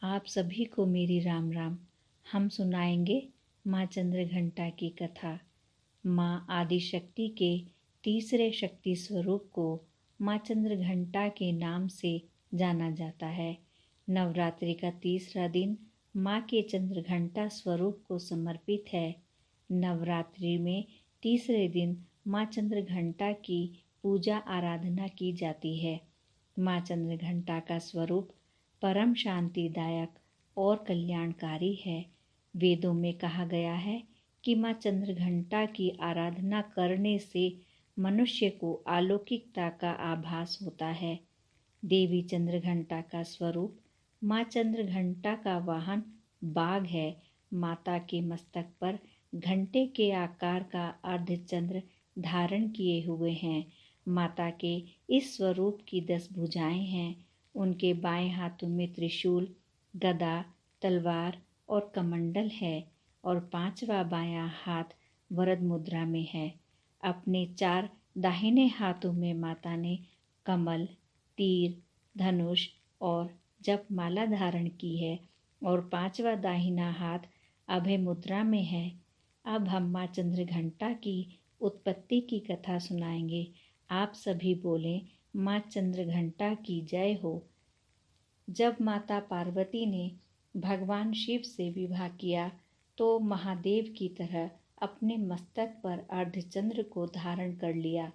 आप सभी को मेरी राम राम। हम सुनाएंगे माँ चंद्रघंटा की कथा। माँ आदिशक्ति के तीसरे शक्ति स्वरूप को माँ चंद्रघंटा के नाम से जाना जाता है। नवरात्रि का तीसरा दिन माँ के चंद्रघंटा स्वरूप को समर्पित है। नवरात्रि में तीसरे दिन माँ चंद्रघंटा की पूजा आराधना की जाती है। माँ चंद्रघंटा का स्वरूप परम शांतिदायक और कल्याणकारी है। वेदों में कहा गया है कि माँ चंद्रघंटा की आराधना करने से मनुष्य को अलौकिकता का आभास होता है। देवी चंद्रघंटा का स्वरूप माँ चंद्रघंटा का वाहन बाघ है। माता के मस्तक पर घंटे के आकार का अर्धचंद्र धारण किए हुए हैं। माता के इस स्वरूप की 10 भुजाएं हैं। उनके बाएं हाथों में त्रिशूल, गदा, तलवार और कमंडल है और 5वां बायां हाथ वरद मुद्रा में है। अपने 4 दाहिने हाथों में माता ने कमल, तीर, धनुष और जपमाला धारण की है और 5वां दाहिना हाथ अभय मुद्रा में है। अब हम माँ चंद्रघंटा की उत्पत्ति की कथा सुनाएंगे। आप सभी बोलें, माँ चंद्रघंटा की जय हो। जब माता पार्वती ने भगवान शिव से विवाह किया तो महादेव की तरह अपने मस्तक पर अर्धचंद्र को धारण कर लिया।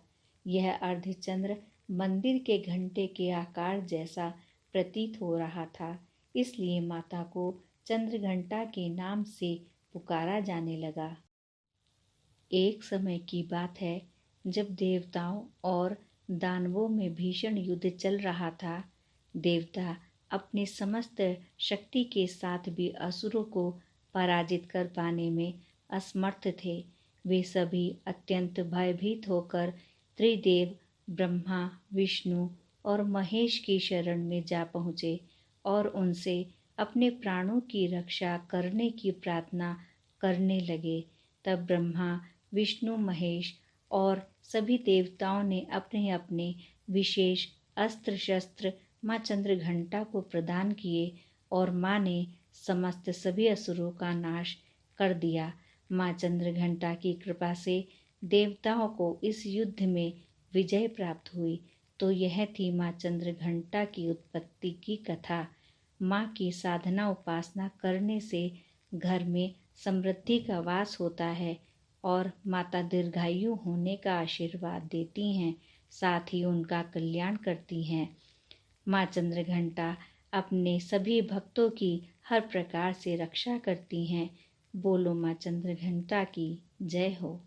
यह अर्धचंद्र मंदिर के घंटे के आकार जैसा प्रतीत हो रहा था, इसलिए माता को चंद्रघंटा के नाम से पुकारा जाने लगा। एक समय की बात है, जब देवताओं और दानवों में भीषण युद्ध चल रहा था। देवता अपने समस्त शक्ति के साथ भी असुरों को पराजित कर पाने में असमर्थ थे। वे सभी अत्यंत भयभीत होकर त्रिदेव ब्रह्मा, विष्णु और महेश की शरण में जा पहुँचे और उनसे अपने प्राणों की रक्षा करने की प्रार्थना करने लगे। तब ब्रह्मा, विष्णु, महेश और सभी देवताओं ने अपने अपने विशेष अस्त्र शस्त्र माँ चंद्रघंटा को प्रदान किए और माँ ने समस्त सभी असुरों का नाश कर दिया। माँ चंद्रघंटा की कृपा से देवताओं को इस युद्ध में विजय प्राप्त हुई। तो यह थी माँ चंद्रघंटा की उत्पत्ति की कथा। माँ की साधना उपासना करने से घर में समृद्धि का वास होता है और माता दीर्घायु होने का आशीर्वाद देती हैं, साथ ही उनका कल्याण करती हैं। माँ चंद्रघंटा अपने सभी भक्तों की हर प्रकार से रक्षा करती हैं। बोलो माँ चंद्रघंटा की जय हो।